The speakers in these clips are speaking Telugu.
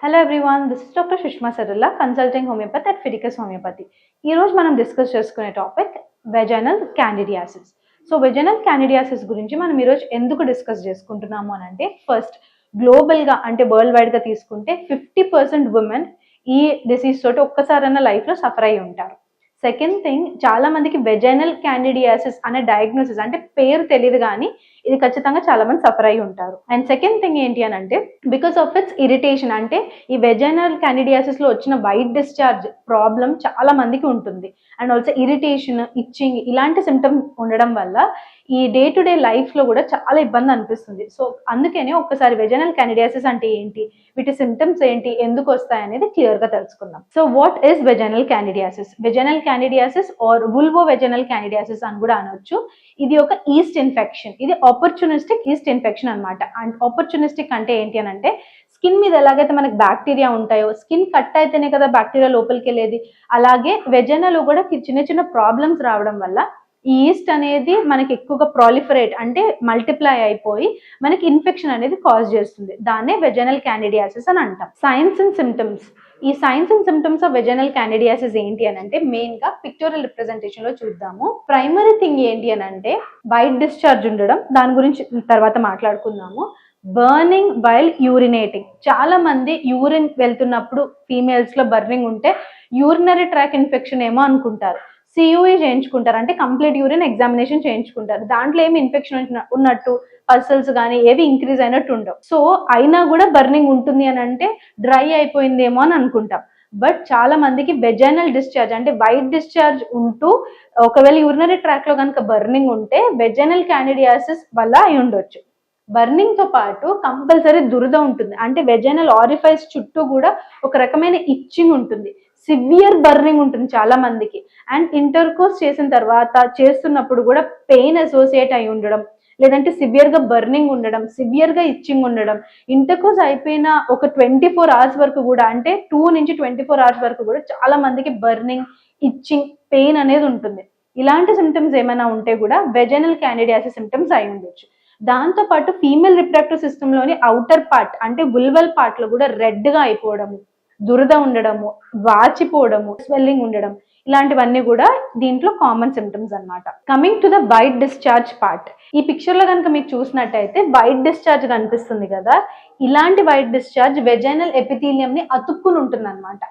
Hello everyone, this is doctor Sushma Saralla, consulting homeopathy at Fidicus homeopathy. ఈ రోజు మనం డిస్కస్ చేసుకునే topic vaginal candidiasis. So vaginal candidiasis గురించి మనం ఈరోజు ఎందుకు డిస్కస్ చేసుకుంటున్నాము అని అంటే, ఫస్ట్ గ్లోబల్గా అంటే వరల్డ్ వైడ్గా తీసుకుంటే 50% ఉమెన్ ఈ డిసీజ్ తోటి ఒక్కసారైనా లైఫ్లో సఫర్ అయి ఉంటారు. సెకండ్ థింగ్, చాలా మందికి వెజైనల్ క్యాండిడియాసిస్ అనే డయాగ్నోసిస్ అంటే పేరు తెలియదు కానీ ఇది ఖచ్చితంగా చాలా మంది సఫర్ అయి ఉంటారు. అండ్ సెకండ్ థింగ్ ఏంటి అని అంటే, బికాస్ ఆఫ్ ఇట్స్ ఇరిటేషన్, అంటే ఈ వెజైనల్ క్యాండిడియాసిస్ లో వచ్చిన వైట్ డిశ్చార్జ్ ప్రాబ్లం చాలా మందికి ఉంటుంది. అండ్ ఆల్సో ఇరిటేషన్, ఇచ్చింగ్ ఇలాంటి సిమ్టమ్స్ ఉండడం వల్ల ఈ డే టు డే లైఫ్ లో కూడా చాలా ఇబ్బంది అనిపిస్తుంది. సో అందుకనే ఒక్కసారి వెజైనల్ క్యాండిడియాసిస్ అంటే ఏంటి, వీటి సిమ్టమ్స్ ఏంటి, ఎందుకు వస్తాయి అనేది క్లియర్ గా తెలుసుకుందాం. So what is vaginal candidiasis? Vaginal candidiasis or vulvo vaginal candidiasis అని కూడా అనొచ్చు. ఇది ఒక ఈస్ట్ ఇన్ఫెక్షన్. ఇది ఆపర్చునిస్టిక్ ఈస్ట్ ఇన్ఫెక్షన్ అనమాట. అండ్ ఆపర్చునిస్టిక్ అంటే ఏంటి అని అంటే, స్కిన్ మీద ఎలాగైతే మనకి బ్యాక్టీరియా ఉంటాయో, స్కిన్ కట్ అయితేనే కదా బ్యాక్టీరియా లోపలికి వెళ్ళేది, అలాగే వెజైనాలో కూడా చిన్న చిన్న ప్రాబ్లమ్స్ రావడం వల్ల ఈ ఈస్ట్ అనేది మనకి ఎక్కువగా ప్రాలిఫరేట్ అంటే మల్టిప్లై అయిపోయి మనకి ఇన్ఫెక్షన్ అనేది కాజ్ చేస్తుంది. దాన్నే వెజైనల్ క్యాండిడియాసిస్ అని అంటాం. Signs and symptoms. ఈ signs and symptoms of vaginal candidiasis ఏంటి అని అంటే, మెయిన్ గా పిక్టోరియల్ రిప్రజెంటేషన్ లో చూద్దాము. ప్రైమరీ థింగ్ ఏంటి అని అంటే, వైట్ డిశ్చార్జ్ ఉండడం, దాని గురించి తర్వాత మాట్లాడుకుందాము. Burning while urinating. చాలా మంది యూరిన్ వెళ్తున్నప్పుడు ఫీమేల్స్ లో బర్నింగ్ ఉంటే యూరినరీ ట్రాక్ ఇన్ఫెక్షన్ ఏమో అనుకుంటారు. సియూఈ చేయించుకుంటారు, అంటే కంప్లీట్ యూరిన్ ఎగ్జామినేషన్ చేయించుకుంటారు. దాంట్లో ఏమి ఇన్ఫెక్షన్ ఉన్నట్టు, పల్సల్స్ కానీ ఏవి ఇంక్రీజ్ అయినట్టు ఉండవు. సో అయినా కూడా బర్నింగ్ ఉంటుంది అని అంటే డ్రై అయిపోయిందేమో అని అనుకుంటాం. బట్ చాలా మందికి వెజైనల్ డిశ్చార్జ్ అంటే వైట్ డిశ్చార్జ్ ఉంటూ ఒకవేళ యూరినరీ ట్రాక్ లో కనుక బర్నింగ్ ఉంటే వెజైనల్ క్యాండిడియాసిస్ వల్ల అయి ఉండొచ్చు. బర్నింగ్ తో పాటు కంపల్సరీ దురద ఉంటుంది, అంటే వెజైనల్ ఆరిఫైస్ చుట్టూ కూడా ఒక రకమైన ఇచ్చింగ్ ఉంటుంది. సివియర్ బర్నింగ్ ఉంటుంది చాలా మందికి. అండ్ ఇంటర్ కోర్స్ చేసిన తర్వాత చేస్తున్నప్పుడు కూడా పెయిన్ అసోసియేట్ అయి ఉండడం, లేదంటే సివియర్ గా బర్నింగ్ ఉండడం, సివియర్ గా ఇచ్చింగ్ ఉండడం. ఇంటర్ కోర్స్ అయిపోయిన ఒక 24 hours వరకు కూడా, అంటే 2 నుంచి 24 hours వరకు కూడా చాలా మందికి బర్నింగ్, ఇచ్చింగ్, పెయిన్ అనేది ఉంటుంది. ఇలాంటి సిమ్టమ్స్ ఏమైనా ఉంటే కూడా వెజైనల్ క్యాండిడియాసిస్ సిమ్టమ్స్ అయి ఉండొచ్చు. దాంతో పాటు ఫీమేల్ రిప్రొడక్టివ్ సిస్టమ్ లోని అవుటర్ పార్ట్ అంటే వల్వల్ పార్ట్ లో కూడా రెడ్ గా అయిపోవడము, దురద ఉండడము, వాచిపోవడము, స్వెల్లింగ్ ఉండడం, ఇలాంటివన్నీ కూడా దీంట్లో కామన్ సిమ్టమ్స్ అన్నమాట. Coming to the white discharge part. ఈ పిక్చర్ లో కనుక మీకు చూసినట్టయితే వైట్ డిశ్చార్జ్ కనిపిస్తుంది కదా, ఇలాంటి వైట్ డిశ్చార్జ్ వెజైనల్ ఎపిథీలియం ని అతుక్కుని ఉంటుంది అనమాట.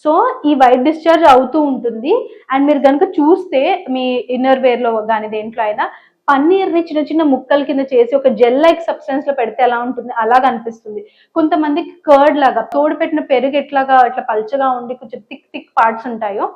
సో ఈ వైట్ డిశ్చార్జ్ అవుతూ ఉంటుంది. అండ్ మీరు కనుక చూస్తే మీ ఇన్నర్ వేర్ లో కానీ దేంట్లో అయినా పన్నీర్ని చిన్న చిన్న ముక్కల కింద చేసి ఒక జెల్ లైక్ సబ్స్టెన్స్ లో పెడితే ఎలా ఉంటుంది అలా కనిపిస్తుంది. కొంతమందికి కర్డ్ లాగా తోడు పెట్టిన పెరుగు ఎట్లాగా ఇట్లా పల్చగా ఉండి కొంచెం థిక్ పార్ట్స్ ఉంటాయో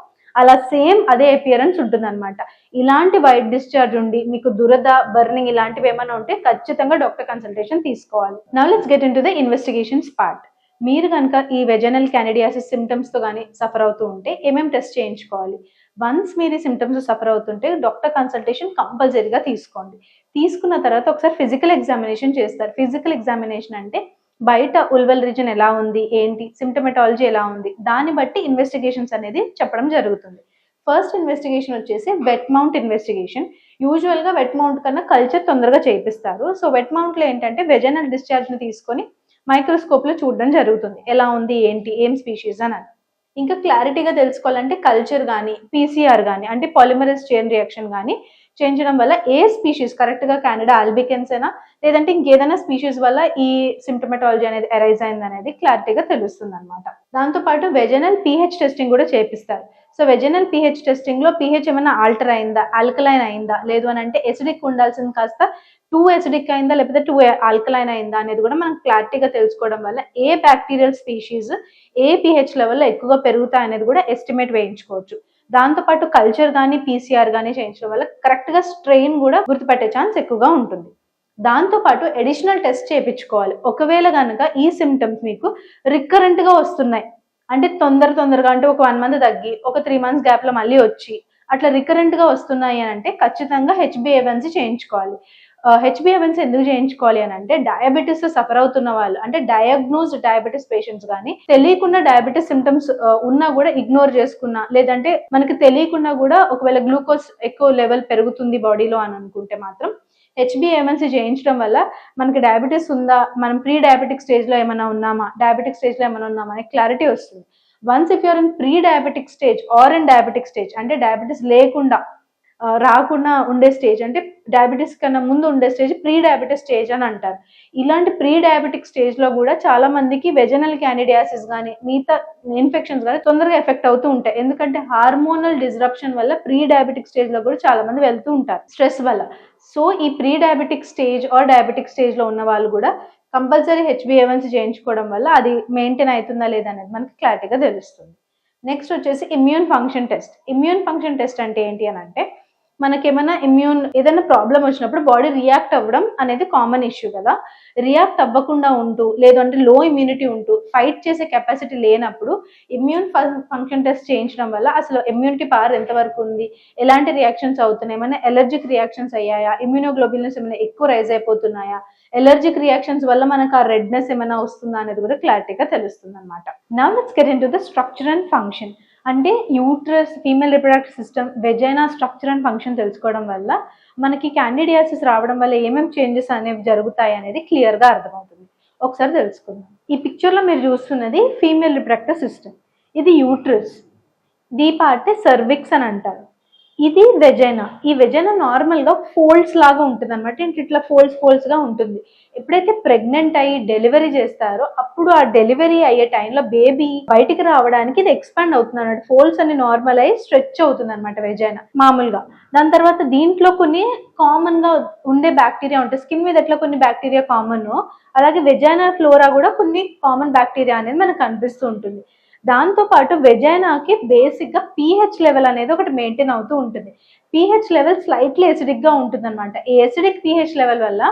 అలా సేమ్ అదే అపియరెన్స్ ఉంటుంది అనమాట. ఇలాంటి వైట్ డిశ్చార్జ్ ఉండి మీకు దురద, బర్నింగ్ ఇలాంటివి ఏమైనా ఉంటే ఖచ్చితంగా డాక్టర్ కన్సల్టేషన్ తీసుకోవాలి. Now let's get into the investigations part. మీరు కనుక ఈ వెజైనల్ క్యాండిడియాసిస్ సిమ్టమ్స్ తో కానీ సఫర్ అవుతూ ఉంటే ఏమేమి టెస్ట్ చేయించుకోవాలి? వన్స్ మీరు ఈ సిమ్టమ్స్ సఫర్ అవుతుంటే డాక్టర్ కన్సల్టేషన్ కంపల్సరీగా తీసుకోండి. తీసుకున్న తర్వాత ఒకసారి ఫిజికల్ ఎగ్జామినేషన్ చేస్తారు. ఫిజికల్ ఎగ్జామినేషన్ అంటే బయట ఉల్వల్ రీజన్ ఎలా ఉంది, ఏంటి, సిమ్టమెటాలజీ ఎలా ఉంది, దాన్ని బట్టి ఇన్వెస్టిగేషన్స్ అనేది చెప్పడం జరుగుతుంది. ఫస్ట్ ఇన్వెస్టిగేషన్ వచ్చేసి వెట్ మౌంట్ ఇన్వెస్టిగేషన్. యూజువల్ గా వెట్ మౌంట్ కన్నా కల్చర్ తొందరగా చేపిస్తారు. సో వెట్ మౌంట్ లో ఏంటంటే వెజైనల్ డిశ్చార్జ్ ని తీసుకొని మైక్రోస్కోప్ లో చూడడం జరుగుతుంది, ఎలా ఉంది, ఏంటి, ఏం స్పీషీస్ అని. ఇంకా క్లారిటీగా తెలుసుకోవాలంటే కల్చర్ కానీ పీసీఆర్ కానీ అంటే పాలిమరేస్ చైన్ రియాక్షన్ కానీ చేయించడం వల్ల ఏ స్పీషీస్ కరెక్ట్ గా కానిడా ఆల్బికెన్స్ అయినా లేదంటే ఇంకేదైనా స్పీషీస్ వల్ల ఈ సిమ్టమెటాలజీ అనేది అరైజ్ అయింది అనేది క్లారిటీగా తెలుస్తుంది అనమాట. దాంతో పాటు వెజైనల్ pH టెస్టింగ్ కూడా చేపిస్తారు. సో వెజైనల్ pH టెస్టింగ్ లో pH ఏమైనా ఆల్టర్ అయిందా, ఆల్కలైన్ అయిందా, లేదు అని అంటే ఎసిడిక్ ఉండాల్సింది కాస్త 2 ఎసిడిక్ అయిందా లేకపోతే 2 ఆల్కలైన్ అయిందా అనేది కూడా మనం క్లారిటీగా తెలుసుకోవడం వల్ల ఏ బ్యాక్టీరియల్ స్పీషీస్ ఏ pH లెవెల్లో ఎక్కువగా పెరుగుతాయి అనేది కూడా ఎస్టిమేట్ వేయించుకోవచ్చు. దాంతో పాటు కల్చర్ కానీ పీసీఆర్ కానీ చేయించడం వల్ల కరెక్ట్ గా స్ట్రెయిన్ కూడా గుర్తుపట్టే ఛాన్స్ ఎక్కువగా ఉంటుంది. దాంతో పాటు అడిషనల్ టెస్ట్ చేయించుకోవాలి. ఒకవేళ కనుక ఈ సిమ్టమ్స్ మీకు రికరెంట్ గా వస్తున్నాయి, అంటే తొందరగా అంటే ఒక 1 month తగ్గి ఒక 3 months గ్యాప్ లో మళ్ళీ వచ్చి అట్లా రికరెంట్ గా వస్తున్నాయి అని అంటే ఖచ్చితంగా HbA1c చేయించుకోవాలి. HbA1c ఎందుకు చేయించుకోవాలి అని అంటే, డయాబెటీస్ సఫర్ అవుతున్న వాళ్ళు అంటే డయాగ్నోజ్డ్ డయాబెటీస్ పేషెంట్స్ కానీ తెలియకుండా డయాబెటీస్ సిమ్టమ్స్ ఉన్నా కూడా ఇగ్నోర్ చేసుకున్నా, లేదంటే మనకి తెలియకుండా కూడా ఒకవేళ గ్లూకోజ్ ఎక్కువ లెవెల్ పెరుగుతుంది బాడీలో అని అనుకుంటే మాత్రం HbA1c చేయించడం వల్ల మనకి డయాబెటీస్ ఉందా, మనం ప్రీ డయాబెటిక్ స్టేజ్లో ఏమైనా ఉన్నామా, డయాబెటిక్ స్టేజ్లో ఏమైనా ఉన్నామా అనే క్లారిటీ వస్తుంది. Once if you're in pre diabetic stage or in diabetic stage, అంటే డయాబెటీస్ లేకుండా రాకుండా ఉండే స్టేజ్, అంటే డయాబెటీస్ కన్నా ముందు ఉండే స్టేజ్ ప్రీ డయాబెటిక్ స్టేజ్ అని అంటారు. ఇలాంటి ప్రీ డయాబెటిక్ స్టేజ్లో కూడా చాలా మందికి వెజనల్ క్యాండిడియాసిస్ కానీ మిగతా ఇన్ఫెక్షన్స్ కానీ తొందరగా ఎఫెక్ట్ అవుతూ ఉంటాయి. ఎందుకంటే హార్మోనల్ డిస్రప్షన్ వల్ల ప్రీ డయాబెటిక్ స్టేజ్లో కూడా చాలా మంది వెళ్తూ ఉంటారు స్ట్రెస్ వల్ల. సో ఈ pre diabetic stage or diabetic స్టేజ్లో ఉన్న వాళ్ళు కూడా కంపల్సరీ HbA1c చేయించుకోవడం వల్ల అది మెయింటైన్ అవుతుందా లేదా అనేది మనకి క్లారిటీగా తెలుస్తుంది. నెక్స్ట్ వచ్చేసి immune function test. Immune function test అంటే ఏంటి అని అంటే, మనకేమైనా ఏదైనా ప్రాబ్లం వచ్చినప్పుడు బాడీ రియాక్ట్ అవ్వడం అనేది కామన్ ఇష్యూ కదా. రియాక్ట్ అవ్వకుండా ఉంటూ, లేదు అంటే లో ఇమ్యూనిటీ ఉంటూ, ఫైట్ చేసే కెపాసిటీ లేనప్పుడు ఇమ్యూన్ ఫంక్షన్ టెస్ట్ చేయించడం వల్ల అసలు ఇమ్యూనిటీ పవర్ ఎంతవరకు ఉంది, ఎలాంటి రియాక్షన్స్ అవుతున్నాయి, ఏమైనా ఎలర్జిక్ రియాక్షన్స్ అయ్యాయా, ఇమ్యూనోగ్లోబులిన్స్ ఏమైనా ఎక్కువ రైజ్ అయిపోతున్నాయా, ఎలర్జిక్ రియాక్షన్స్ వల్ల మనకు ఆ రెడ్నెస్ ఏమైనా వస్తుందా అనేది కూడా క్లారిటీగా తెలుస్తుంది అనమాట. Now let's get into the structure and function. అంటే uterus, female reproductive system, vagina structure and function తెలుసుకోవడం వల్ల మనకి క్యాండిడియాసిస్ రావడం వల్ల ఏమేమి చేంజెస్ అనేవి జరుగుతాయి అనేది క్లియర్గా అర్థమవుతుంది. ఒకసారి తెలుసుకుందాం. ఈ పిక్చర్లో మీరు చూస్తున్నది ఫీమేల్ రిప్రొడక్టివ్ సిస్టమ్. ఇది యూట్రస్, ఈ పార్ట్ సర్విక్స్ అని అంటారు. ఇది వెజైనా. ఈ వెజైనా నార్మల్గా ఫోల్డ్స్ లాగా ఉంటుంది అనమాట. ఇట్లా ఫోల్డ్స్గా ఉంటుంది. ఎప్పుడైతే ప్రెగ్నెంట్ అయ్యి డెలివరీ చేస్తారో అప్పుడు ఆ డెలివరీ అయ్యే టైంలో బేబీ బయటికి రావడానికి ఇది ఎక్స్పాండ్ అవుతుంది అన్నమాట. ఫోల్డ్స్ అన్ని నార్మల్ అయ్యి స్ట్రెచ్ అవుతుంది అనమాట వెజైనా మామూలుగా. దాని తర్వాత దీంట్లో కొన్ని కామన్ గా ఉండే బ్యాక్టీరియా ఉంటాయి. స్కిన్ మీద ఎట్లా కొన్ని బ్యాక్టీరియా కామన్, అలాగే వెజైనా ఫ్లోరా కూడా కొన్ని కామన్ బ్యాక్టీరియా అనేది మనకు కనిపిస్తూ ఉంటుంది. దాంతో పాటు వెజైనాకి బేసిక్ గా pH లెవెల్ అనేది ఒకటి మెయింటైన్ అవుతూ ఉంటుంది. pH లెవెల్ స్లైట్లీ ఎసిడిక్ గా ఉంటుంది అనమాట. ఈ ఎసిడిక్ pH లెవెల్ వల్ల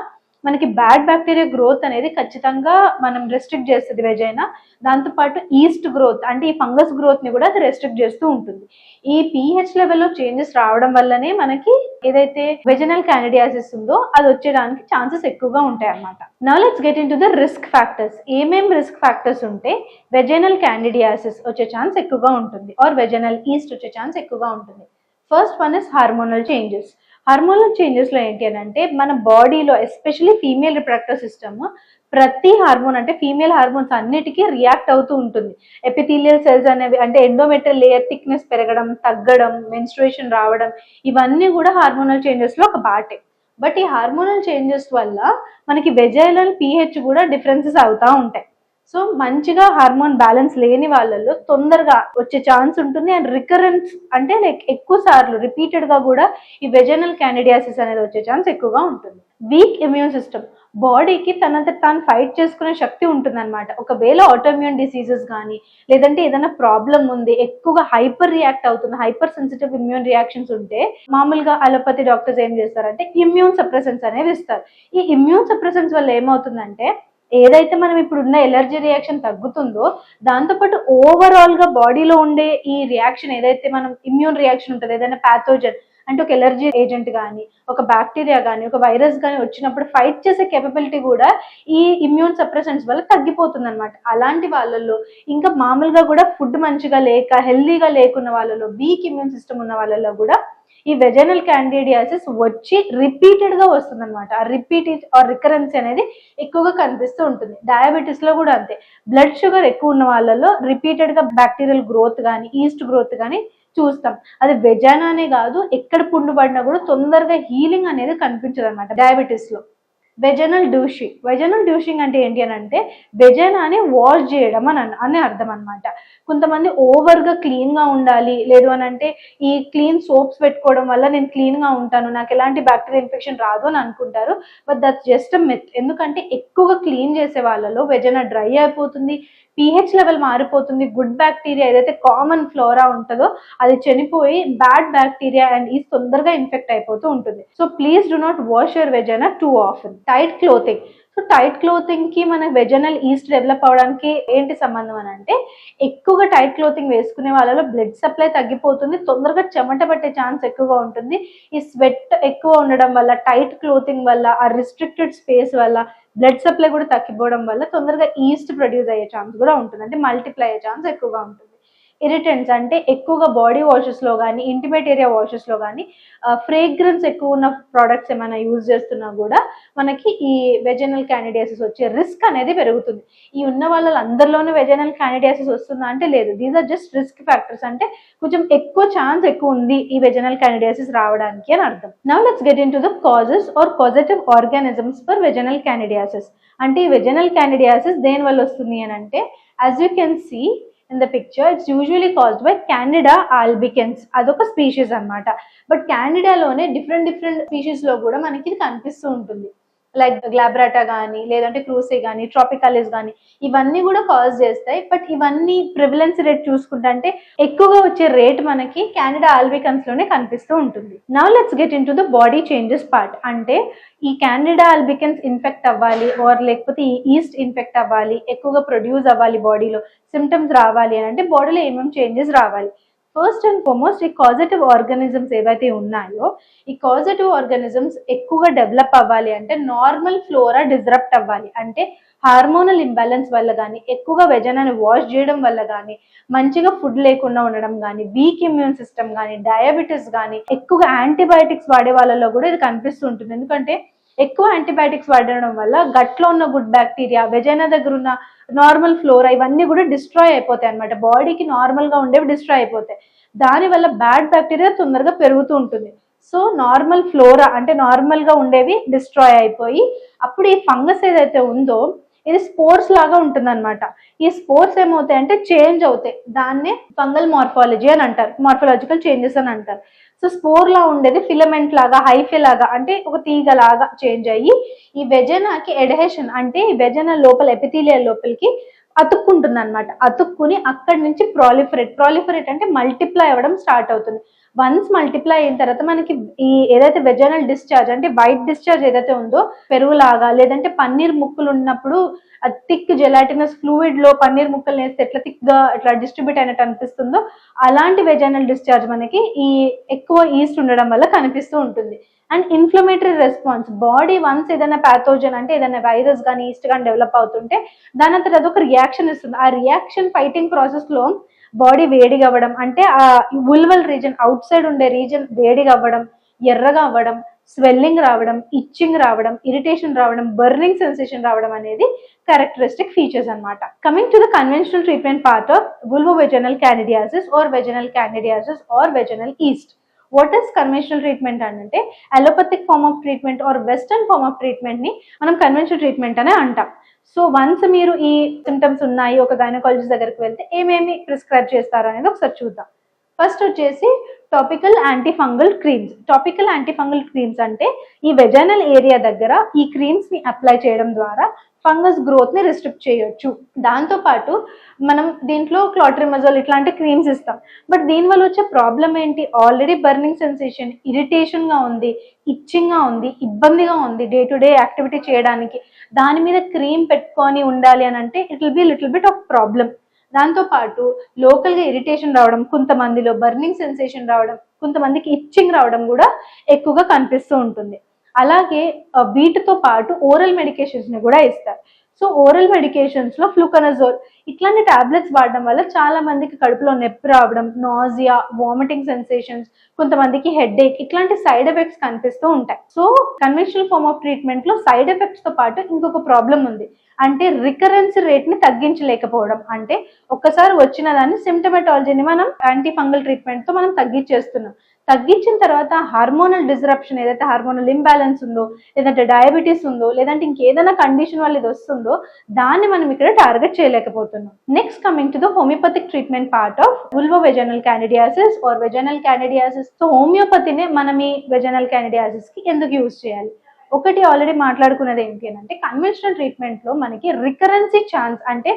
మనకి బ్యాడ్ బ్యాక్టీరియా గ్రోత్ అనేది ఖచ్చితంగా మనం రెస్ట్రిక్ట్ చేస్తుంది వెజైనా. దాంతోపాటు ఈస్ట్ గ్రోత్, అంటే ఈ ఫంగస్ గ్రోత్ ని కూడా అది రెస్ట్రిక్ట్ చేస్తూ ఉంటుంది. ఈ pH లెవెల్లో చేంజెస్ రావడం వల్లనే మనకి ఏదైతే వెజనల్ క్యాండిడియాసిస్ ఉందో అది వచ్చేయడానికి ఛాన్సెస్ ఎక్కువగా ఉంటాయి అన్నమాట. Now let's get into the risk factors. ఏమేం రిస్క్ ఫ్యాక్టర్స్ ఉంటే వెజనల్ క్యాండిడియాసిస్ వచ్చే ఛాన్స్ ఎక్కువగా ఉంటుంది, ఆర్ వెజనల్ ఈస్ట్ వచ్చే ఛాన్స్ ఎక్కువగా ఉంటుంది. First one is hormonal changes. Hormonal చేంజెస్లో ఏంటి అని అంటే, మన బాడీలో ఎస్పెషలీ ఫీమేల్ రిప్రొడక్టివ్ సిస్టమ్ ప్రతి హార్మోన్, అంటే ఫీమేల్ హార్మోన్స్ అన్నిటికీ రియాక్ట్ అవుతూ ఉంటుంది. ఎపిథీలియల్ సెల్స్ అనేవి, అంటే ఎండోమెట్రియల్ లేయర్ థిక్నెస్ పెరగడం, తగ్గడం, మెన్స్ట్రుయేషన్ రావడం, ఇవన్నీ కూడా హార్మోనల్ చేంజెస్లో ఒక పార్టే. బట్ ఈ హార్మోనల్ చేంజెస్ వల్ల మనకి వెజైనల్ pH కూడా డిఫరెన్సెస్ అవుతూ ఉంటాయి. సో మంచిగా హార్మోన్ బ్యాలెన్స్ లేని వాళ్ళల్లో తొందరగా వచ్చే ఛాన్స్ ఉంటుంది. అండ్ రికరెన్స్, అంటే లైక్ ఎక్కువ సార్లు రిపీటెడ్ గా కూడా ఈ వెజైనల్ క్యాండిడియాసిస్ అనేది వచ్చే ఛాన్స్ ఎక్కువగా ఉంటుంది. వీక్ ఇమ్యూన్ సిస్టమ్, బాడీకి తనంత తాను ఫైట్ చేసుకునే శక్తి ఉంటుంది అనమాట. ఒకవేళ ఆటోఇమ్యూన్ డిసీజెస్ కానీ, లేదంటే ఏదైనా ప్రాబ్లం ఉంది, ఎక్కువగా హైపర్ రియాక్ట్ అవుతుంది, హైపర్ సెన్సిటివ్ ఇమ్యూన్ రియాక్షన్స్ ఉంటే మామూలుగా అలోపతి డాక్టర్స్ ఏం చేస్తారంటే ఇమ్యూన్ సప్రెసెన్స్ అనేవి ఇస్తారు. ఈ ఇమ్యూన్ సప్రెసెన్స్ వల్ల ఏమవుతుందంటే, ఏదైతే మనం ఇప్పుడు ఉన్న ఎలర్జీ రియాక్షన్ తగ్గుతుందో దాంతోపాటు ఓవరాల్ గా బాడీలో ఉండే ఈ రియాక్షన్, ఏదైతే మనం ఇమ్యూన్ రియాక్షన్ ఉంటుంది, ఏదైనా ప్యాథోజన్ అంటే ఒక ఎలర్జీ ఏజెంట్ కానీ, ఒక బ్యాక్టీరియా కానీ, ఒక వైరస్ కానీ వచ్చినప్పుడు ఫైట్ చేసే కేపబిలిటీ కూడా ఈ ఇమ్యూన్ సప్రెసెంట్స్ వల్ల తగ్గిపోతుంది అనమాట. అలాంటి వాళ్ళల్లో, ఇంకా మామూలుగా కూడా ఫుడ్ మంచిగా లేక హెల్దీగా లేకున్న వాళ్ళలో, వీక్ ఇమ్యూన్ సిస్టమ్ ఉన్న వాళ్ళలో కూడా ఈ వెజైనల్ క్యాండిడియాసిస్ వచ్చి రిపీటెడ్ గా వస్తుంది అనమాట. ఆ రిపీట్ ఆర్ రికరెన్స్ అనేది ఎక్కువగా కనిపిస్తూ ఉంటుంది. డయాబెటీస్ లో కూడా అంతే. బ్లడ్ షుగర్ ఎక్కువ ఉన్న వాళ్ళలో రిపీటెడ్ గా బ్యాక్టీరియల్ గ్రోత్ కానీ, ఈస్ట్ గ్రోత్ కానీ చూస్తాం. అది వెజైనానే కాదు, ఎక్కడ పుండు పడినా కూడా తొందరగా హీలింగ్ అనేది కనిపించదు అనమాట డయాబెటీస్ లో. వెజైనల్ డ్యూషింగ్ అంటే ఏంటి అని అంటే, వెజైనాని వాష్ చేయడం అని అర్థం అనమాట. కొంతమంది ఓవర్గా క్లీన్గా ఉండాలి, లేదు అని అంటే ఈ క్లీన్ సోప్స్ పెట్టుకోవడం వల్ల నేను క్లీన్గా ఉంటాను, నాకు ఎలాంటి బ్యాక్టీరియల్ ఇన్ఫెక్షన్ రాదు అని అనుకుంటారు. But that's just a myth. ఎందుకంటే ఎక్కువగా క్లీన్ చేసే వాళ్ళలో వెజైనా డ్రై అయిపోతుంది, pH లెవెల్ మారిపోతుంది, గుడ్ బ్యాక్టీరియా ఏదైతే కామన్ ఫ్లోరా ఉంటుందో అది చనిపోయి బ్యాడ్ బ్యాక్టీరియా అండ్ ఈ తొందరగా ఇన్ఫెక్ట్ అయిపోతూ ఉంటుంది. So please do not wash your vagina too often. Tight clothing. So tight clothing కి మన వెజైనల్ ఈస్ట్ డెవలప్ అవడానికి ఏంటి సంబంధం అని అంటే, ఎక్కువగా టైట్ క్లోతింగ్ వేసుకునే వాళ్ళలో బ్లడ్ సప్లై తగ్గిపోతుంది, తొందరగా చెమట పట్టే ఛాన్స్ ఎక్కువగా ఉంటుంది. ఈ స్వెట్ ఎక్కువ ఉండడం వల్ల, టైట్ క్లోతింగ్ వల్ల, ఆ రిస్ట్రిక్టెడ్ స్పేస్ వల్ల బ్లడ్ సప్లై కూడా తగ్గిపోవడం వల్ల తొందరగా ఈస్ట్ ప్రొడ్యూస్ అయ్యే ఛాన్స్ కూడా ఉంటుంది, అంటే మల్టిప్లై అయ్యే ఛాన్స్ ఎక్కువగా ఉంటుంది. ఇరిటెంట్స్ అంటే ఎక్కువగా బాడీ వాషెస్లో కానీ ఇంటిమేట్ ఏరియా వాషెస్లో కానీ ఫ్రేగ్రెన్స్ ఎక్కువ ఉన్న ప్రోడక్ట్స్ ఏమైనా యూజ్ చేస్తున్నా కూడా మనకి ఈ వెజనల్ క్యాండిడియాసిస్ వచ్చే రిస్క్ అనేది పెరుగుతుంది. ఈ ఉన్న వాళ్ళందరిలోనూ వెజనల్ క్యాండిడియాసిస్ వస్తుందా అంటే లేదు. These are just risk factors, అంటే కొంచెం ఎక్కువ ఛాన్స్ ఎక్కువ ఉంది ఈ వెజనల్ క్యాండిడియాసిస్ రావడానికి అని అర్థం. Now let's get into the causes or causative organisms for vaginal candidiasis. అంటే ఈ వెజనల్ క్యాండిడియాసిస్ దేని వల్ల వస్తుంది అని అంటే, as you can see in the picture, it's usually caused by Candida albicans. అదొక స్పీషీస్ అన్నమాట. బట్ క్యాండిడాలోనే డిఫరెంట్ స్పీషీస్ లో కూడా మనకి ఇది కనిపిస్తూ ఉంటుంది. లైక్ గ్లాబ్రాటా కానీ, లేదంటే క్రూసే కానీ, ట్రాపికాలిస్ కానీ, ఇవన్నీ కూడా కాజ్ చేస్తాయి. బట్ ఇవన్నీ ప్రివిలెన్స్ రేట్ చూసుకుంటే అంటే ఎక్కువగా వచ్చే రేట్ మనకి క్యాండిడా ఆల్బికన్స్ లోనే కనిపిస్తూ ఉంటుంది. Now let's get into the body changes part. అంటే ఈ క్యాండిడా ఆల్బికన్స్ ఇన్ఫెక్ట్ అవ్వాలి ఆర్ లేకపోతే ఈ ఈస్ట్ ఇన్ఫెక్ట్ అవ్వాలి, ఎక్కువగా ప్రొడ్యూస్ అవ్వాలి, బాడీలో సిమ్టమ్స్ రావాలి అని అంటే బాడీలో ఏమేమి చేంజెస్ రావాలి. ఫస్ట్ అండ్ ఫార్మోస్ట్ ఈ కాజెటివ్ ఆర్గానిజమ్స్ ఏవైతే ఉన్నాయో, ఈ కాజెటివ్ ఆర్గానిజమ్స్ ఎక్కువగా డెవలప్ అవ్వాలి అంటే నార్మల్ ఫ్లోరా డిస్రప్ట్ అవ్వాలి. అంటే హార్మోనల్ ఇంబ్యాలెన్స్ వల్ల కానీ, ఎక్కువగా వెజనాన్ని వాష్ చేయడం వల్ల కానీ, మంచిగా ఫుడ్ లేకుండా ఉండడం కానీ, వీక్ ఇమ్యూన్ సిస్టమ్ కానీ, డయాబెటీస్ కానీ, ఎక్కువగా యాంటీబయాటిక్స్ వాడే వాళ్ళలో కూడా ఇది కనిపిస్తుంటుంది. ఎందుకంటే ఎక్కువ యాంటీబయాటిక్స్ వాడడం వల్ల గట్లో ఉన్న గుడ్ బ్యాక్టీరియా, వెజైనా దగ్గర ఉన్న నార్మల్ ఫ్లోరా ఇవన్నీ కూడా డిస్ట్రాయ్ అయిపోతాయి అనమాట. బాడీకి నార్మల్గా ఉండేవి డిస్ట్రాయ్ అయిపోతాయి. దానివల్ల బ్యాడ్ బ్యాక్టీరియా తొందరగా పెరుగుతూ ఉంటుంది. సో నార్మల్ ఫ్లోరా అంటే నార్మల్గా ఉండేవి డిస్ట్రాయ్ అయిపోయి అప్పుడు ఈ ఫంగస్ ఏదైతే ఉందో ఇది స్పోర్స్ లాగా ఉంటుంది అనమాట. ఈ స్పోర్స్ ఏమవుతాయి అంటే చేంజ్ అవుతాయి. దాన్నే ఫంగల్ మార్ఫాలజీ అని అంటారు, మార్ఫాలజికల్ చేంజెస్ అని అంటారు. సో స్పోర్ లా ఉండేది ఫిలమెంట్ లాగా, హైఫే లాగా, అంటే ఒక తీగ లాగా చేంజ్ అయ్యి ఈ వెజనాకి ఎడహెషన్ అంటే ఈ వెజన లోపల ఎపిథీలియల్ లోపలికి అతుక్కుంటుంది అనమాట. అతుక్కుని అక్కడి నుంచి ప్రాలిఫరేట్ అంటే మల్టిప్లై అవ్వడం స్టార్ట్ అవుతుంది. వన్స్ మల్టిప్లై అయిన తర్వాత మనకి ఈ ఏదైతే వెజనల్ డిశ్చార్జ్ అంటే వైట్ డిశ్చార్జ్ ఏదైతే ఉందో పెరుగులాగా, లేదంటే పన్నీర్ ముక్కలు ఉన్నప్పుడు థిక్ జెలాటినస్ ఫ్లూయిడ్ లో పన్నీర్ ముక్కలు వేస్తే ఎట్లా థిక్ గా ఇట్లా డిస్ట్రిబ్యూట్ అయినట్టు అనిపిస్తుందో అలాంటి వెజనల్ డిశ్చార్జ్ మనకి ఈ ఎక్కువ ఈస్ట్ ఉండడం వల్ల కనిపిస్తూ ఉంటుంది. And inflammatory response, body once ఏదైనా ప్యాథోజన్ అంటే ఏదైనా వైరస్ కానీ ఈస్ట్ కానీ డెవలప్ అవుతుంటే దాని అంతా అదొక రియాక్షన్ ఇస్తుంది. ఆ రియాక్షన్ ఫైటింగ్ ప్రాసెస్ లో బాడీ వేడిగా అవ్వడం, అంటే ఆ ఉల్వల్ రీజన్ అవుట్ సైడ్ ఉండే రీజన్ వేడిగా అవ్వడం, ఎర్రగా అవ్వడం, స్వెల్లింగ్ రావడం, ఇచ్చింగ్ రావడం, ఇరిటేషన్ రావడం, బర్నింగ్ సెన్సేషన్ రావడం అనేది క్యారెక్టరిస్టిక్ ఫీచర్స్ అనమాట. Coming to the conventional treatment part of vulvovaginal candidiasis or vaginal candidiasis or vaginal yeast. What is conventional treatment అంటే allopathic form of treatment or western form of treatment ని మనం కన్వెన్షనల్ ట్రీట్మెంట్ అనే అంటాం. సో వన్స్ మీరు ఈ సిమ్టమ్స్ ఉన్నాయి ఒక గైనకాలజిస్ట్ దగ్గరికి వెళ్తే ఏమేమి ప్రిస్క్రైబ్ చేస్తారు అనేది ఒకసారి చూద్దాం. ఫస్ట్ వచ్చేసి topical antifungal creams. Topical antifungal creams అంటే ఈ వెజనల్ ఏరియా దగ్గర ఈ క్రీమ్స్ ని అప్లై చేయడం ద్వారా ఫంగస్ గ్రోత్ ని రిస్ట్రిక్ట్ చేయొచ్చు. దాంతో పాటు మనం దీంట్లో క్లాట్రిమజోల్ ఇట్లాంటి క్రీమ్స్ ఇస్తాం. బట్ దీనివల్ల వచ్చే ప్రాబ్లం ఏంటి, ఆల్రెడీ బర్నింగ్ సెన్సేషన్, ఇరిటేషన్ గా ఉంది, ఇచ్చింగ్ గా ఉంది, ఇబ్బందిగా ఉంది డే టు డే యాక్టివిటీ చేయడానికి, దాని మీద క్రీమ్ పెట్టుకొని ఉండాలి అని అంటే it will be little bit of problem. దాంతో పాటు లోకల్ గా ఇరిటేషన్ రావడం, కొంతమందిలో బర్నింగ్ సెన్సేషన్ రావడం, కొంతమందికి ఇచ్చింగ్ రావడం కూడా ఎక్కువగా కనిపిస్తూ ఉంటుంది. అలాగే వీటితో పాటు ఓరల్ మెడికేషన్స్ ని కూడా ఇస్తారు. సో ఓరల్ మెడికేషన్స్ లో ఫ్లూకనజోల్ ఇట్లాంటి టాబ్లెట్స్ వాడడం వల్ల చాలా మందికి కడుపులో నొప్పి రావడం, నాజియా, వామిటింగ్ సెన్సేషన్స్, కొంతమందికి హెడ్ ఏక్ ఇట్లాంటి సైడ్ ఎఫెక్ట్స్ కనిపిస్తూ ఉంటాయి. So conventional form of treatment లో సైడ్ ఎఫెక్ట్స్ తో పాటు ఇంకొక ప్రాబ్లం ఉంది. అంటే రికరెన్స్ రేట్ ని తగ్గించలేకపోవడం. అంటే ఒక్కసారి వచ్చిన దాన్ని సిమ్టమెటాలజీని మనం యాంటీ ఫంగల్ ట్రీట్మెంట్ తో మనం తగ్గించేస్తున్నాం. తగ్గించిన తర్వాత హార్మోనల్ డిస్రప్షన్ ఏదైతే హార్మోనల్ ఇంబ్యాలెన్స్ ఉందో, లేదంటే డయాబెటీస్ ఉందో, లేదంటే ఇంకేదైనా కండిషన్ వల్ల ఇది వస్తుందో దాన్ని మనం ఇక్కడ టార్గెట్ చేయలేకపోతున్నాం. Next coming to the homeopathic treatment part of vulvovaginal candidiasis or vaginal candidiasis. So హోమియోపతినే మనం ఈ వెజనల్ క్యాండిడియాసిస్ కి ఎందుకు యూజ్ చేయాలి? ఒకటి ఆల్రెడీ మాట్లాడుకున్నది ఏంటి అంటే కన్వెన్షనల్ ట్రీట్మెంట్ లో మనకి రికరెన్సీ ఛాన్స్ అంటే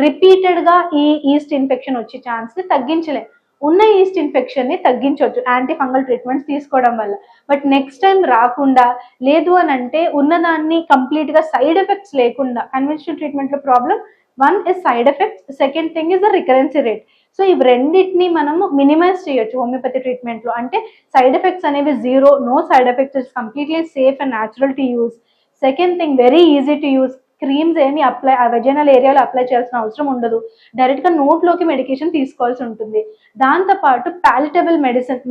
రిపీటెడ్ గా ఈ ఈస్ట్ ఇన్ఫెక్షన్ వచ్చే ఛాన్స్ ని తగ్గించలేం. ఉన్న ఈస్ట్ ఇన్ఫెక్షన్ ని తగ్గించవచ్చు యాంటీ ఫంగల్ ట్రీట్మెంట్స్ తీసుకోవడం వల్ల. బట్ నెక్స్ట్ టైం రాకుండా లేదు అని అంటే ఉన్నదాన్ని కంప్లీట్ గా సైడ్ ఎఫెక్ట్స్ లేకుండా కన్వెన్షనల్ ట్రీట్మెంట్ లో problem one is side effects, second thing is the recurrence rate. So ఇవి రెండింటిని మనము మినిమైజ్ చేయొచ్చు హోమియోపతి ట్రీట్మెంట్ లో. అంటే సైడ్ ఎఫెక్ట్స్ అనేవి zero, no side effects, is completely safe and natural to use. Second thing very easy to use, creams ఏమి అప్లై ఆ వెజైనల్ ఏరియాలో అప్లై చేయాల్సిన అవసరం ఉండదు. డైరెక్ట్గా నోట్లోకి మెడికేషన్ తీసుకోవాల్సి ఉంటుంది. దాంతోపాటు పాలిటబుల్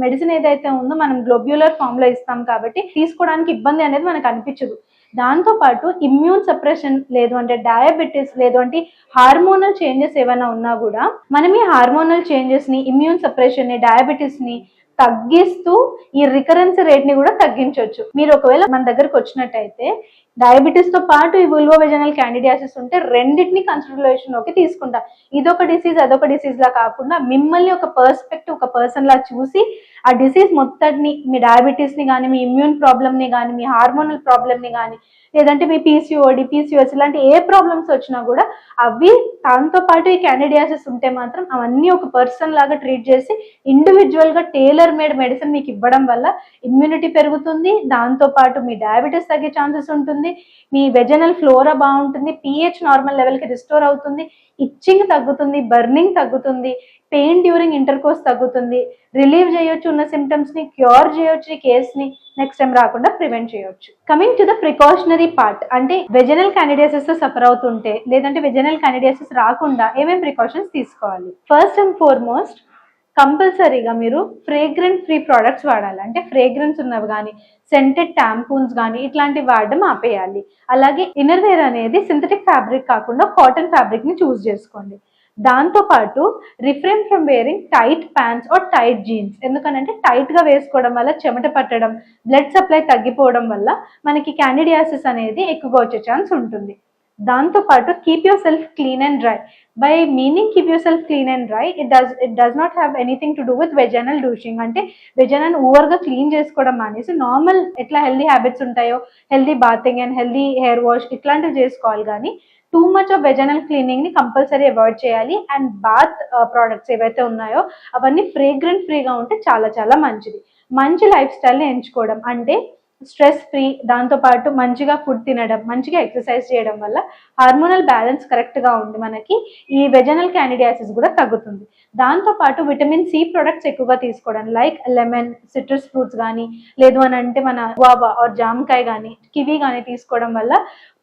మెడిసిన్ ఏదైతే ఉందో మనం గ్లోబ్యులర్ ఫామ్లో ఇస్తాం కాబట్టి తీసుకోవడానికి ఇబ్బంది అనేది మనకు అనిపించదు. దాంతోపాటు ఇమ్యూన్ సప్రెషన్ లేదు అంటే డయాబెటీస్ లేదు అంటే హార్మోనల్ చేంజెస్ ఏమైనా ఉన్నా కూడా మనం ఈ హార్మోనల్ చేంజెస్ని, ఇమ్యూన్ సప్రెషన్ని, డయాబెటీస్ని తగ్గిస్తూ ఈ రికరెన్స్ రేట్ని కూడా తగ్గించవచ్చు. మీరు ఒకవేళ మన దగ్గరకు వచ్చినట్టయితే డయాబెటీస్ తో పాటు ఈ వల్వోవెజనల్ క్యాండిడియాసిస్ ఉంటే రెండింటిని కన్సిడరేషన్ లోకి తీసుకుంటాం. ఇదొక డిసీజ్ అదొక డిసీజ్ లా కాకుండా మిమ్మల్ని ఒక పర్స్పెక్టివ్ ఒక పర్సన్ లా చూసి ఆ డిసీజ్ మొత్తాన్ని, మీ డయాబెటీస్ ని కానీ, మీ ఇమ్యూన్ ప్రాబ్లమ్ ని కానీ, మీ హార్మోనల్ ప్రాబ్లమ్ ని కానీ, లేదంటే మీ పీసీఓడి, పీసీఓఎస్ ఇలాంటి ఏ ప్రాబ్లమ్స్ వచ్చినా కూడా అవి దాంతో పాటు ఈ క్యాండిడియాసిస్ ఉంటే మాత్రం అవన్నీ ఒక పర్సన్ లాగా ట్రీట్ చేసి ఇండివిజువల్ గా టైలర్ మేడ్ మెడిసిన్ మీకు ఇవ్వడం వల్ల ఇమ్యూనిటీ పెరుగుతుంది. దాంతో పాటు మీ డయాబెటీస్ తగ్గే ఛాన్సెస్ ఉంటుంది, మీ వెజనల్ ఫ్లోరా బాగుంటుంది, పిహెచ్ నార్మల్ లెవెల్ కి రిస్టోర్ అవుతుంది, ఇచ్చింగ్ తగ్గుతుంది, బర్నింగ్ తగ్గుతుంది, పెయిన్ డ్యూరింగ్ ఇంటర్కోర్స్ తగ్గుతుంది, రిలీవ్ చేయొచ్చు ఉన్న సిమ్టమ్స్ ని, క్యూర్ చేయొచ్చు ఈ కేస్ ని, నెక్స్ట్ టైం రాకుండా ప్రివెంట్ చేయొచ్చు. Coming to the precautionary part, అంటే వెజనల్ క్యాండిడియాసిస్ తో సఫర్ అవుతుంటే లేదంటే వెజనల్ క్యాండిడియాసిస్ రాకుండా ఏమేమి ప్రికాషన్స్ తీసుకోవాలి. ఫస్ట్ అండ్ ఫార్మోస్ట్ కంపల్సరీగా మీరు ఫ్రేగ్రెన్స్ ఫ్రీ ప్రోడక్ట్స్ వాడాలి. అంటే ఫ్రేగ్రెన్స్ ఉన్నవి కానీ, సెంటెడ్ టాంపూన్స్ కానీ ఇట్లాంటివి వాడడం ఆపేయాలి. అలాగే ఇన్నర్వేర్ అనేది సింథటిక్ ఫ్యాబ్రిక్ కాకుండా కాటన్ ఫ్యాబ్రిక్ ని చూస్ చేసుకోండి. దాంతోపాటు refrain from wearing tight pants or tight jeans. ఎందుకనంటే టైట్ గా వేసుకోవడం వల్ల చెమట పట్టడం, బ్లడ్ సప్లై తగ్గిపోవడం వల్ల మనకి క్యాండిడియాసిస్ అనేది ఎక్కువగా వచ్చే ఛాన్స్ ఉంటుంది. దాంతోపాటు keep yourself clean and dry. By meaning keep yourself clean and dry, it does not have anything to do with vaginal douching. అంటే వెజనల్ ఓవర్గా క్లీన్ చేసుకోవడం మానేసి నార్మల్ ఎట్లా హెల్దీ హ్యాబిట్స్ ఉంటాయో healthy bathing and healthy hair wash ఇట్లాంటివి చేసుకోవాలి. కానీ too much of vaginal cleaning ని కంపల్సరీ అవాయిడ్ చేయాలి. అండ్ బాత్ ప్రోడక్ట్స్ ఏవైతే ఉన్నాయో అవన్నీ ఫ్రేగ్రెంట్ ఫ్రీగా ఉంటే చాలా చాలా మంచిది. మంచి లైఫ్ స్టైల్ని ఎంచుకోవడం అంటే స్ట్రెస్ ఫ్రీ, దాంతోపాటు మంచిగా ఫుడ్ తినడం, మంచిగా ఎక్సర్సైజ్ చేయడం వల్ల హార్మోనల్ బ్యాలెన్స్ కరెక్ట్గా ఉండి మనకి ఈ వెజనల్ క్యాండిడియాసిస్ కూడా తగ్గుతుంది. దాంతోపాటు విటమిన్ సి ప్రొడక్ట్స్ ఎక్కువగా తీసుకోవడం, లైక్ లెమన్, సిట్రస్ ఫ్రూట్స్ కానీ, లేదు అని అంటే మన గువావా ఆర్ జామకాయ కానీ, కివీ కానీ తీసుకోవడం వల్ల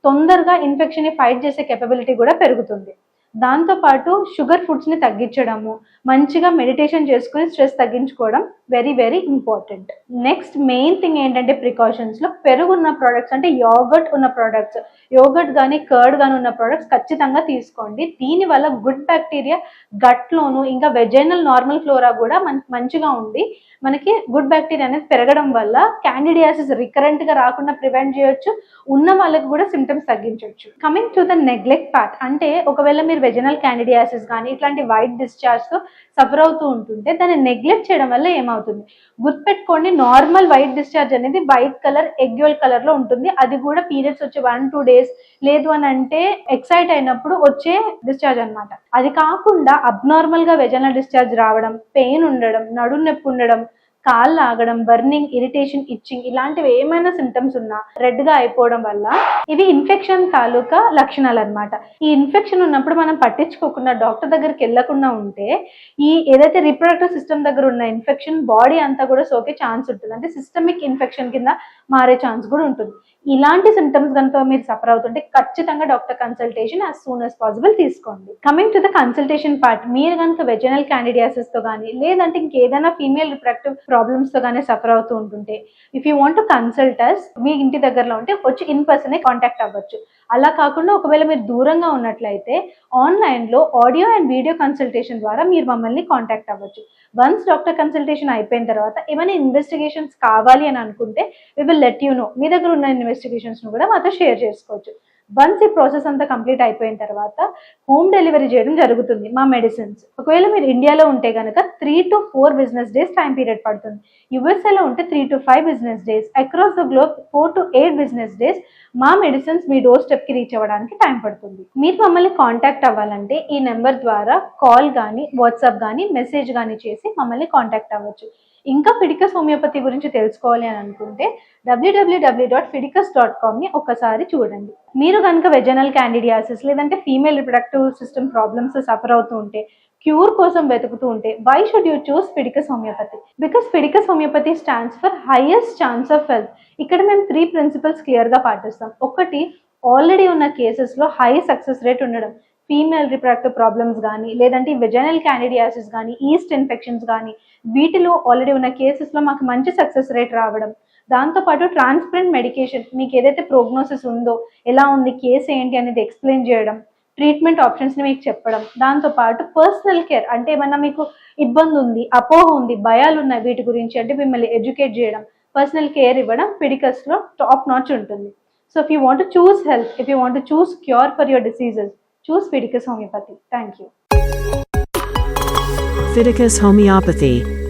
తొందరగా ఇన్ఫెక్షన్ ని ఫైట్ చేసే కెపబిలిటీ కూడా పెరుగుతుంది. దాంతోపాటు షుగర్ ఫుడ్స్ ని తగ్గించడము, మంచిగా మెడిటేషన్ చేసుకుని స్ట్రెస్ తగ్గించుకోవడం very very important. Next main thing ఏంటంటే ప్రికాషన్స్ లో పెరుగు ఉన్న ప్రోడక్ట్స్ అంటే యోగర్ట్ ఉన్న ప్రోడక్ట్స్, యోగర్ట్ కానీ కర్డ్ కానీ ఉన్న ప్రోడక్ట్స్ ఖచ్చితంగా తీసుకోండి. దీనివల్ల గుడ్ బ్యాక్టీరియా గట్లోను ఇంకా వెజైనల్ నార్మల్ ఫ్లోరా కూడా మంచిగా ఉండి మనకి గుడ్ బ్యాక్టీరియా అనేది పెరగడం వల్ల క్యాండిడియాసిస్ రికరెంట్ గా రాకుండా ప్రివెంట్ చేయొచ్చు, ఉన్న వాళ్ళకి కూడా సిమ్టమ్స్ తగ్గించవచ్చు. Coming to the neglect part, అంటే ఒకవేళ మీరు వెజనల్ క్యాండిడియాసిస్ కానీ ఇట్లాంటి వైట్ డిశ్చార్జ్ తో సఫర్ అవుతూ ఉంటుంటే దాన్ని నెగ్లెక్ట్ చేయడం వల్ల ఏమవుతుంది, గుర్తుపెట్టుకోండి, నార్మల్ వైట్ డిశ్చార్జ్ అనేది వైట్ కలర్ ఎగ్యువల్ కలర్ లో ఉంటుంది. అది కూడా పీరియడ్స్ వచ్చే 1-2 days లేదు అని అంటే ఎక్సైట్ అయినప్పుడు వచ్చే డిశ్చార్జ్ అనమాట. అది కాకుండా అబ్నార్మల్ గా వెజనల్ డిశ్చార్జ్ రావడం, పెయిన్ ఉండడం, నడుము నొప్పి ఉండడం, కాళ్ళు ఆగడం, బర్నింగ్, ఇరిటేషన్, ఇచ్చింగ్ ఇలాంటివి ఏమైనా సిమ్టమ్స్ ఉన్నా రెడ్ గా అయిపోవడం వల్ల ఇవి ఇన్ఫెక్షన్ తాలూకా లక్షణాలు అనమాట. ఈ ఇన్ఫెక్షన్ ఉన్నప్పుడు మనం పట్టించుకోకుండా డాక్టర్ దగ్గరికి వెళ్లకుండా ఉంటే ఈ ఏదైతే రీప్రొడక్టివ్ సిస్టమ్ దగ్గర ఉన్న ఇన్ఫెక్షన్ బాడీ అంతా కూడా సోకే ఛాన్స్ ఉంటుంది. అంటే సిస్టమిక్ ఇన్ఫెక్షన్ కింద మారే ఛాన్స్ కూడా ఉంటుంది. ఇలాంటి సిమ్టమ్స్ కనుక మీరు సఫర్ అవుతుంటే ఖచ్చితంగా doctor consultation as soon as possible తీసుకోండి. Coming to the consultation part, మీరు కనుక వెజనల్ క్యాండిడియాసిస్ తో కానీ లేదంటే ఇంకేదైనా ఫీమేల్ రిప్రొడక్టివ్ ప్రాబ్లమ్స్ తో కానీ సఫర్ అవుతూ ఉంటుంటే, if you want to consult us, మీ ఇంటి దగ్గరలో ఉంటే వచ్చి ఇన్ పర్సన్ కాంటాక్ట్ అవ్వచ్చు. అలా కాకుండా ఒకవేళ మీరు దూరంగా ఉన్నట్లయితే ఆన్లైన్ లో ఆడియో అండ్ వీడియో కన్సల్టేషన్ ద్వారా మీరు మమ్మల్ని కాంటాక్ట్ అవ్వచ్చు. వన్స్ డాక్టర్ కన్సల్టేషన్ అయిపోయిన తర్వాత ఏమైనా ఇన్వెస్టిగేషన్స్ కావాలి అని అనుకుంటే we will let you know. మీ దగ్గర ఉన్న ఇన్వెస్టిగేషన్స్ ను కూడా మాతో షేర్ చేసుకోవచ్చు. వన్స్ ఈ ప్రాసెస్ అంతా కంప్లీట్ అయిపోయిన తర్వాత హోమ్ డెలివరీ చేయడం జరుగుతుంది మా మెడిసిన్స్. ఒకవేళ మీరు ఇండియాలో ఉంటే కనుక 3 to 4 business days time period పడుతుంది. యుఎస్ఏలో ఉంటే 3 to 5 business days, across the globe 4 to 8 business days మా మెడిసిన్స్ మీ డోర్ స్టెప్ కి రీచ్ అవ్వడానికి టైం పడుతుంది. మీరు మమ్మల్ని కాంటాక్ట్ అవ్వాలంటే ఈ నెంబర్ ద్వారా కాల్ కానీ, వాట్సాప్ కానీ, మెసేజ్ కానీ చేసి మమ్మల్ని కాంటాక్ట్ అవ్వచ్చు. ఇంకా ఫిడికస్ హోమియోపతి గురించి తెలుసుకోవాలి అని అనుకుంటే www.fidicus.com ని ఒకసారి చూడండి. మీరు కనుక వెజనల్ క్యాండిడియాసిస్ లేదంటే female reproductive system problems suffer అవుతూ ఉంటే, క్యూర్ కోసం వెతుకుతూ ఉంటే, why should you choose Fidicus homeopathy? Because Fidicus homeopathy stands for highest chance of health. ఇక్కడ మేము 3 ప్రిన్సిపల్స్ క్లియర్ గా పాటిస్తాం. ఒకటి, ఆల్రెడీ ఉన్న కేసెస్లో హై సక్సెస్ రేట్ ఉండడం, ఫీమేల్ రిప్రొడక్టివ్ ప్రాబ్లమ్స్ కానీ లేదంటే వెజైనల్ క్యాండిడియాసిస్ కానీ ఈస్ట్ ఇన్ఫెక్షన్స్ కానీ వీటిలో ఆల్రెడీ ఉన్న కేసెస్లో మాకు మంచి సక్సెస్ రేట్ రావడం, దాంతోపాటు ట్రాన్స్పరెంట్ మెడికేషన్ మీకు ఏదైతే ప్రోగ్నోసిస్ ఉందో ఎలా ఉంది కేసు ఏంటి అనేది ఎక్స్ప్లెయిన్ చేయడం, ట్రీట్మెంట్ ఆప్షన్స్ని మీకు చెప్పడం, దాంతోపాటు పర్సనల్ కేర్ అంటే ఏమన్నా మీకు ఇబ్బంది ఉంది, అపోహ ఉంది, భయాలు ఉన్నాయి వీటి గురించి అంటే మిమ్మల్ని ఎడ్యుకేట్ చేయడం, పర్సనల్ కేర్ ఇవ్వడం ఫిడికస్లో టాప్ నాచ్ ఉంటుంది. So if you want to choose health, if you want to choose cure for your diseases, choose Fideicus Homeopathy. Thank you. Fideicus Homeopathy.